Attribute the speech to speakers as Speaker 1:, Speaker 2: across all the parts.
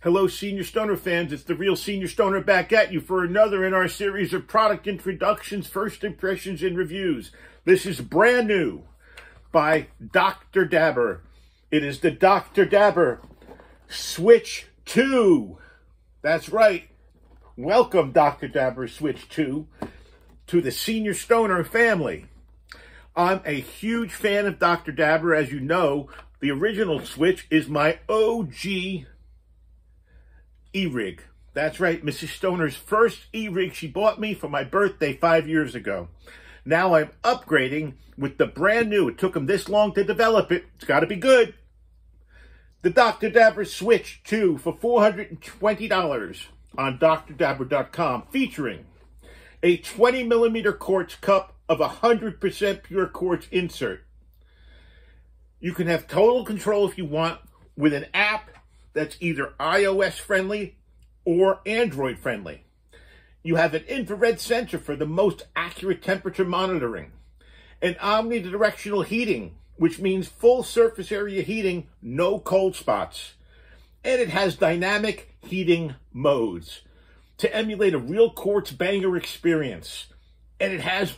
Speaker 1: Hello, Senior Stoner fans. It's the Real Senior Stoner back at you for another in our series of product introductions, first impressions, and reviews. This is brand new by Dr. Dabber. It is the Dr. Dabber Switch 2. That's right. Welcome, Dr. Dabber Switch 2, to the Senior Stoner family. I'm a huge fan of Dr. Dabber. As you know, the original Switch is my OG e-rig. That's right, Mrs. Stoner's first e-rig she bought me for my birthday 5 years ago. Now I'm upgrading with the brand new, it took them this long to develop it, it's got to be good, the Dr. Dabber Switch 2 for $420 on drdabber.com, featuring a 20mm quartz cup of 100% pure quartz insert. You can have total control if you want with an app that's either iOS friendly or Android friendly. You have an infrared sensor for the most accurate temperature monitoring, an omnidirectional heating, which means full surface area heating, no cold spots, and it has dynamic heating modes to emulate a real quartz banger experience. And it has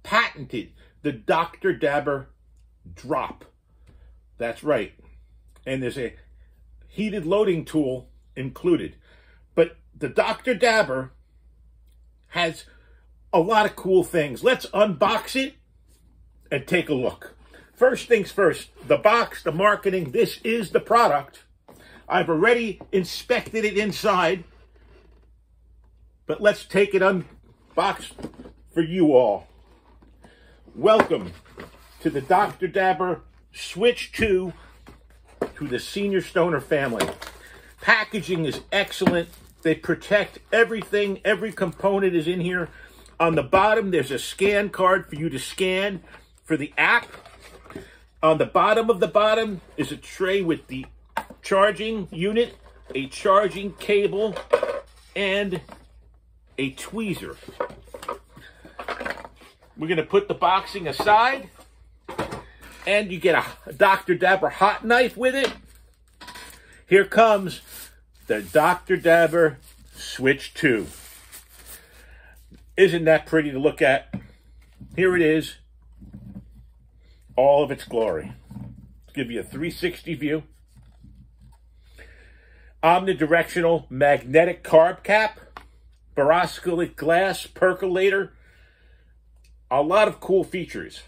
Speaker 1: patented the Dr. Dabber drop. That's right. And there's a heated loading tool included. But the Dr. Dabber has a lot of cool things. Let's unbox it and take a look. First things first, the box, the marketing, this is the product. I've already inspected it inside, but let's take it unboxed for you all. Welcome to the Dr. Dabber Switch 2 to the Senior Stoner family. Packaging is excellent. They protect everything. Every component is in here. On the bottom, there's a scan card for you to scan for the app. On the bottom of the bottom is a tray with the charging unit, a charging cable, and a tweezer. We're going to put the boxing aside. And you get a Dr. Dabber hot knife with it. Here comes the Dr. Dabber Switch 2. Isn't that pretty to look at? Here it is. All of its glory. Let's give you a 360 view. Omnidirectional magnetic carb cap. Borosilicate glass percolator. A lot of cool features.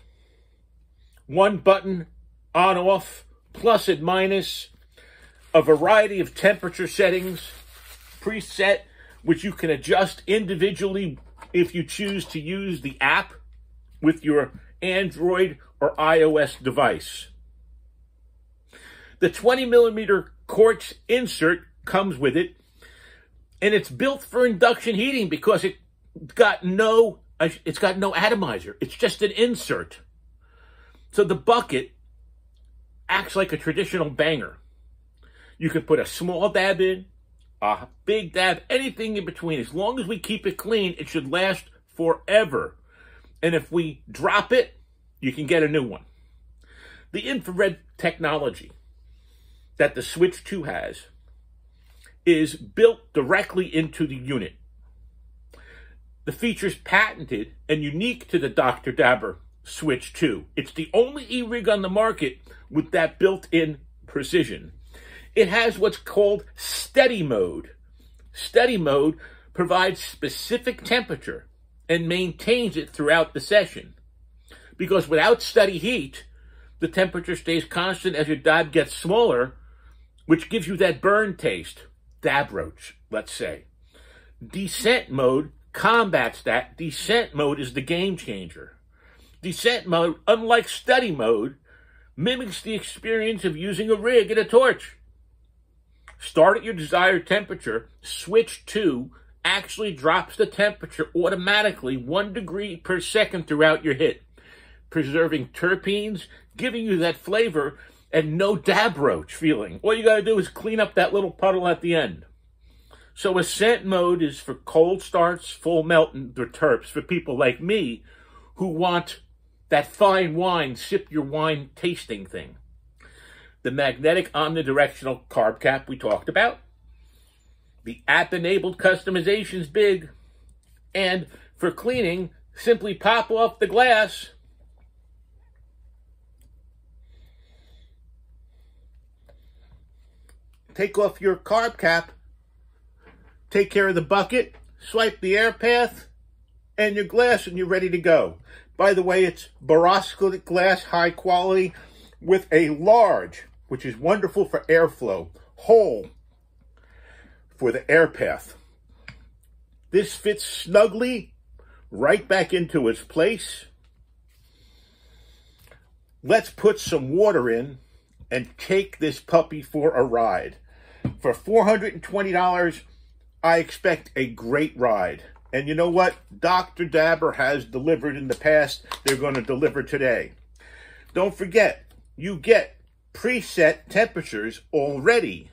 Speaker 1: One button, on, off, plus and minus, a variety of temperature settings, preset, which you can adjust individually if you choose to use the app with your Android or iOS device. The 20mm quartz insert comes with it, and it's built for induction heating because it's got no atomizer. It's just an insert. So the bucket acts like a traditional banger. You can put a small dab in, a big dab, anything in between. As long as we keep it clean, it should last forever. And if we drop it, you can get a new one. The infrared technology that the Switch 2 has is built directly into the unit. The feature's patented and unique to the Dr. Dabber Switch 2. It's the only e-rig on the market with that built-in precision. It has what's called steady mode. Steady mode provides specific temperature and maintains it throughout the session. Because without steady heat, the temperature stays constant as your dab gets smaller, which gives you that burn taste. Dab roach, let's say. Descent mode combats that. Descent mode is the game changer. Descent mode, unlike steady mode, mimics the experience of using a rig and a torch. Start at your desired temperature. Switch 2 actually drops the temperature automatically 1 degree per second throughout your hit, preserving terpenes, giving you that flavor and no dab roach feeling. All you got to do is clean up that little puddle at the end. So ascent mode is for cold starts, full melt, and the terps, for people like me who want that fine wine, sip your wine tasting thing. The magnetic omnidirectional carb cap we talked about. The app-enabled customization's big. And for cleaning, simply pop off the glass. Take off your carb cap. Take care of the bucket. Swipe the air path. And your glass, and you're ready to go. By the way, it's borosilicate glass, high quality, with a large, which is wonderful for airflow, hole for the air path. This fits snugly right back into its place. Let's put some water in and take this puppy for a ride. For $420, I expect a great ride. And you know what? Dr. Dabber has delivered in the past. They're going to deliver today. Don't forget, you get preset temperatures already.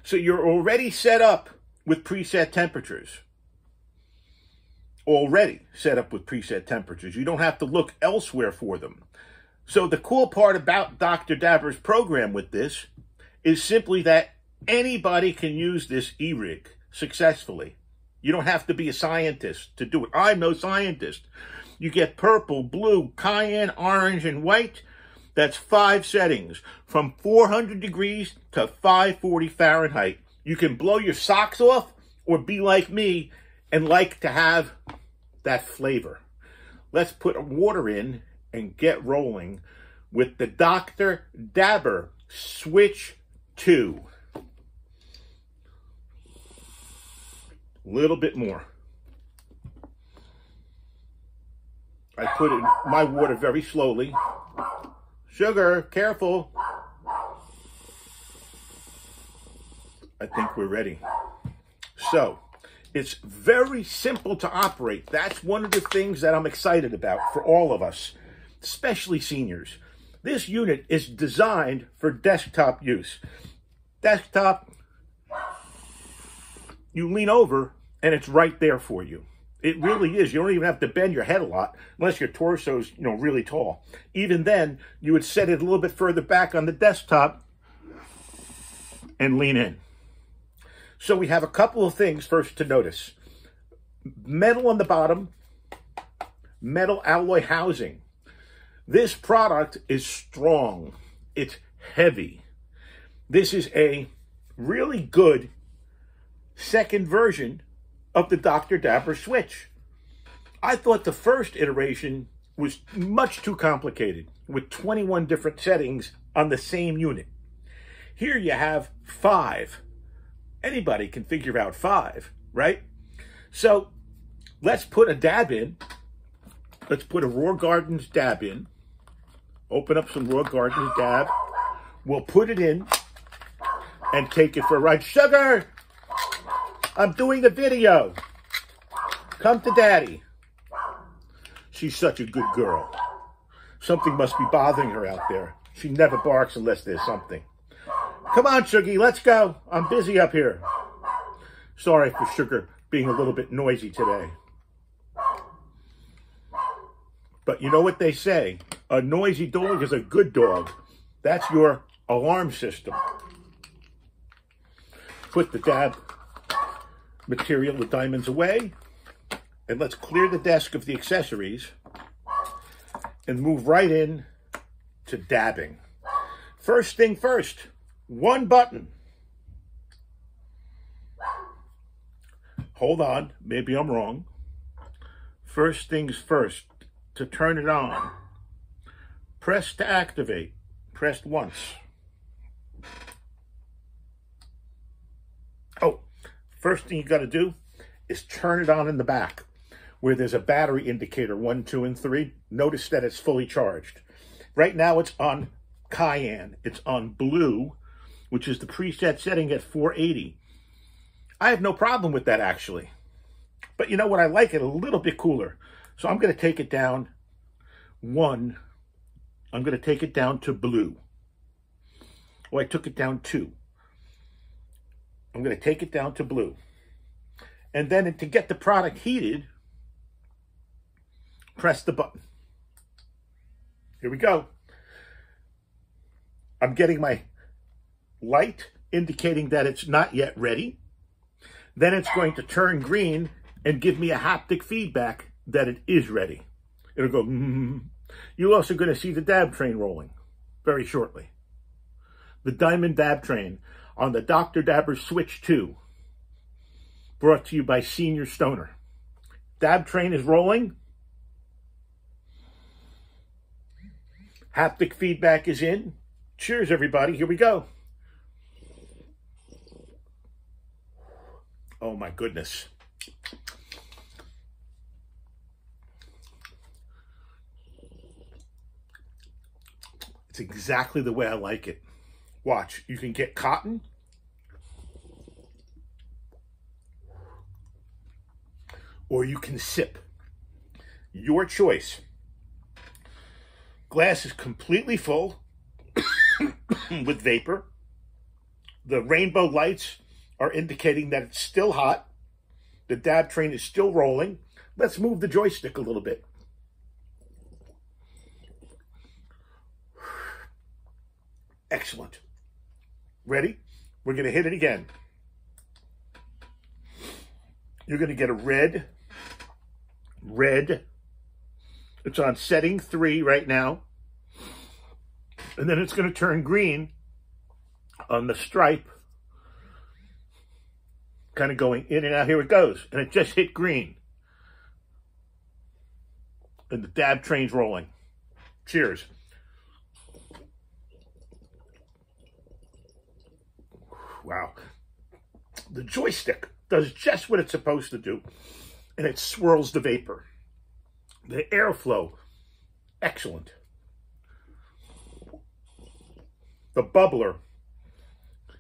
Speaker 1: So you're already set up with preset temperatures. Already set up with preset temperatures. You don't have to look elsewhere for them. So the cool part about Dr. Dabber's program with this is simply that anybody can use this e-rig successfully. You don't have to be a scientist to do it. I'm no scientist. You get purple, blue, cayenne, orange, and white. That's 5 settings, from 400 degrees to 540 Fahrenheit. You can blow your socks off or be like me and like to have that flavor. Let's put water in and get rolling with the Dr. Dabber Switch 2. A little bit more. I put in my water very slowly. Sugar, careful. I think we're ready. So, it's very simple to operate. That's one of the things that I'm excited about for all of us, especially seniors. This unit is designed for desktop use. Desktop, you lean over and it's right there for you. It really is. You don't even have to bend your head a lot unless your torso's, really tall. Even then, you would set it a little bit further back on the desktop and lean in. So we have a couple of things first to notice. Metal on the bottom, metal alloy housing. This product is strong. It's heavy. This is a really good second version of the Dr. Dabber Switch. I thought the first iteration was much too complicated with 21 different settings on the same unit. Here you have 5. Anybody can figure out 5, right? So let's put a dab in. Let's put a Raw Gardens dab in. Open up some Raw Gardens dab. We'll put it in and take it for a ride. Sugar! I'm doing a video. Come to Daddy. She's such a good girl. Something must be bothering her out there. She never barks unless there's something. Come on, Sugie, let's go. I'm busy up here. Sorry for Sugar being a little bit noisy today. But you know what they say? A noisy dog is a good dog. That's your alarm system. Put the dab material, the diamonds, away. And let's clear the desk of the accessories and move right in to dabbing. First thing first, one button. Hold on, maybe I'm wrong. First things first, to turn it on. Press to activate. Press once. Oh, first thing you got to do is turn it on in the back where there's a battery indicator, 1, 2, and 3. Notice that it's fully charged. Right now it's on cayenne. It's on blue, which is the preset setting at 480. I have no problem with that, actually. But you know what? I like it a little bit cooler. So I'm going to take it down 1. I'm going to take it down to blue. Oh, I took it down 2. I'm going to take it down to blue. And then to get the product heated, press the button. Here we go. I'm getting my light indicating that it's not yet ready. Then it's going to turn green and give me a haptic feedback that it is ready. It'll go, You're also going to see the dab train rolling very shortly. The Diamond Dab Train on the Dr. Dabber Switch 2, brought to you by Senior Stoner. Dab train is rolling. Haptic feedback is in. Cheers, everybody. Here we go. Oh, my goodness. It's exactly the way I like it. Watch. You can get cotton. Or you can sip. Your choice. Glass is completely full with vapor. The rainbow lights are indicating that it's still hot. The dab train is still rolling. Let's move the joystick a little bit. Excellent. Ready? We're going to hit it again. You're going to get a red. It's on setting 3 right now. And then it's going to turn green on the stripe. Kind of going in and out. Here it goes. And it just hit green. And the dab train's rolling. Cheers. Wow. The joystick does just what it's supposed to do. And it swirls the vapor. The airflow, excellent. The bubbler,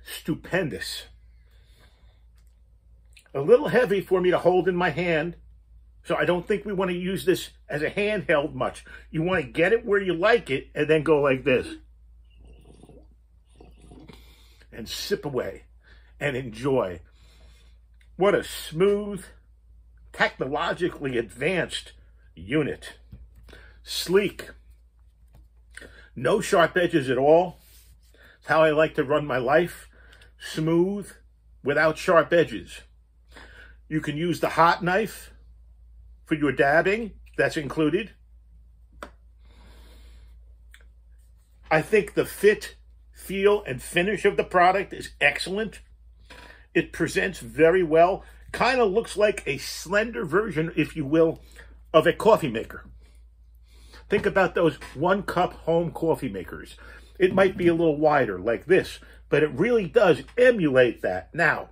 Speaker 1: stupendous. A little heavy for me to hold in my hand, so I don't think we want to use this as a handheld much. You want to get it where you like it and then go like this. And sip away and enjoy. What a smooth, technologically advanced unit. Sleek. No sharp edges at all. It's how I like to run my life. Smooth, without sharp edges. You can use the hot knife for your dabbing. That's included. I think the fit, feel, and finish of the product is excellent. It presents very well. Kind of looks like a slender version, if you will, of a coffee maker. Think about those 1-cup home coffee makers. It might be a little wider like this, but it really does emulate that. Now,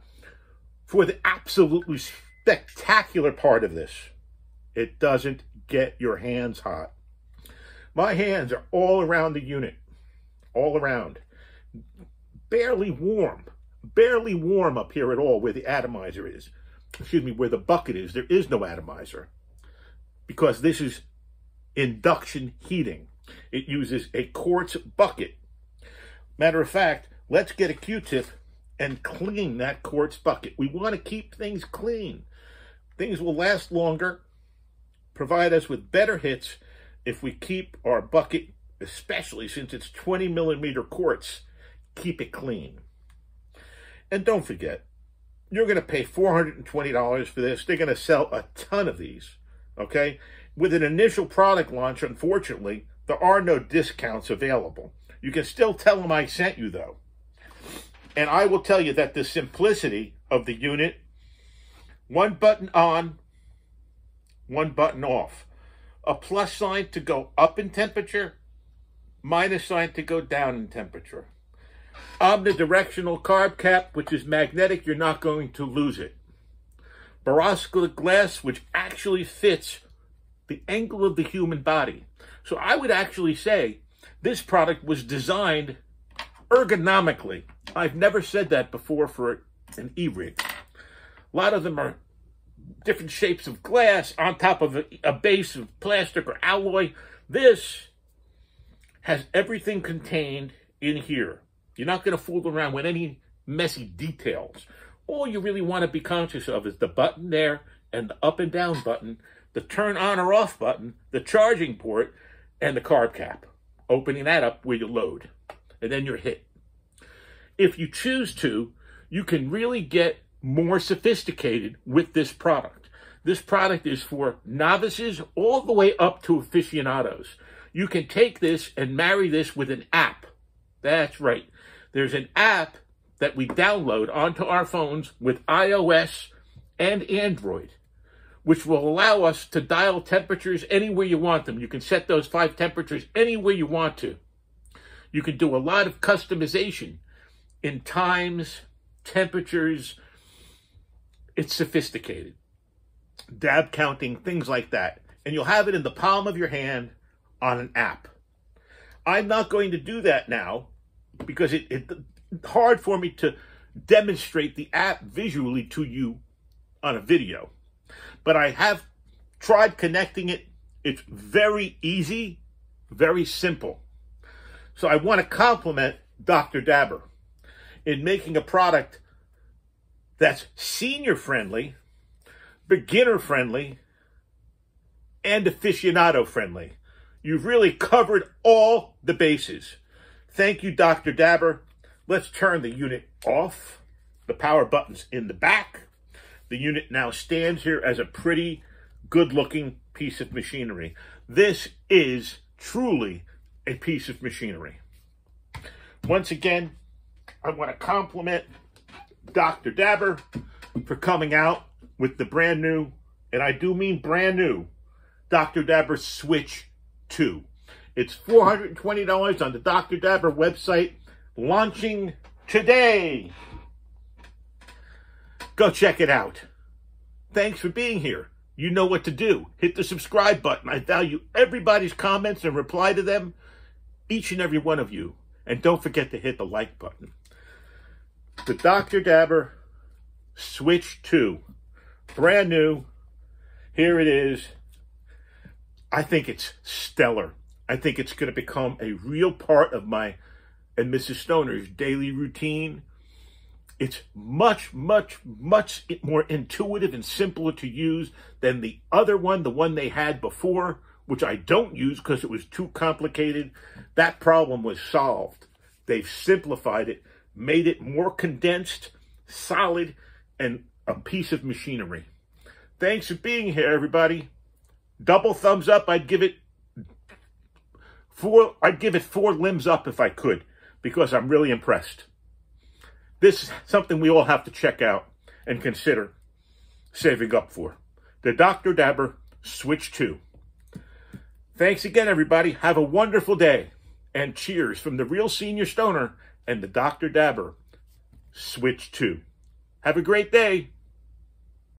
Speaker 1: for the absolutely spectacular part of this, it doesn't get your hands hot. My hands are all around the unit, all around. Barely warm up here at all where the atomizer is. Excuse me, where the bucket is. There is no atomizer because this is induction heating. It uses a quartz bucket. Matter of fact, let's get a Q-tip and clean that quartz bucket. We want to keep things clean. Things will last longer, provide us with better hits if we keep our bucket, especially since it's 20 millimeter quartz, keep it clean. And don't forget, you're going to pay $420 for this. They're going to sell a ton of these, okay? With an initial product launch, unfortunately, there are no discounts available. You can still tell them I sent you, though. And I will tell you that the simplicity of the unit, one button on, one button off. A plus sign to go up in temperature, minus sign to go down in temperature. Omnidirectional carb cap, which is magnetic, you're not going to lose it. Borosilicate glass, which actually fits the angle of the human body. So I would actually say this product was designed ergonomically. I've never said that before for an e-rig. A lot of them are different shapes of glass on top of a base of plastic or alloy. This has everything contained in here. You're not going to fool around with any messy details. All you really want to be conscious of is the button there and the up and down button, the turn on or off button, the charging port, and the carb cap. Opening that up where you load. And then you're hit. If you choose to, you can really get more sophisticated with this product. This product is for novices all the way up to aficionados. You can take this and marry this with an app. That's right. There's an app that we download onto our phones with iOS and Android, which will allow us to dial temperatures anywhere you want them. You can set those 5 temperatures anywhere you want to. You can do a lot of customization in times, temperatures. It's sophisticated. Dab counting, things like that. And you'll have it in the palm of your hand on an app. I'm not going to do that now because it's hard for me to demonstrate the app visually to you on a video. But I have tried connecting it. It's very easy, very simple. So I want to compliment Dr. Dabber in making a product that's senior friendly, beginner friendly, and aficionado friendly. You've really covered all the bases. Thank you, Dr. Dabber. Let's turn the unit off. The power button's in the back. The unit now stands here as a pretty good-looking piece of machinery. This is truly a piece of machinery. Once again, I want to compliment Dr. Dabber for coming out with the brand new, and I do mean brand new, Dr. Dabber Switch 2. It's $420 on the Dr. Dabber website, launching today. Go check it out. Thanks for being here. You know what to do. Hit the subscribe button. I value everybody's comments and reply to them, each and every one of you. And don't forget to hit the like button. The Dr. Dabber Switch 2. Brand new. Here it is. I think it's stellar. I think it's going to become a real part of my and Mrs. Stoner's daily routine. It's much, much, much more intuitive and simpler to use than the other one, the one they had before, which I don't use because it was too complicated. That problem was solved. They've simplified it, made it more condensed, solid, and a piece of machinery. Thanks for being here, everybody. Double thumbs up. I'd give it 4 limbs up if I could, because I'm really impressed. This is something we all have to check out and consider saving up for. The Dr. Dabber Switch 2. Thanks again, everybody. Have a wonderful day. And cheers from the Real Senior Stoner and the Dr. Dabber Switch 2. Have a great day.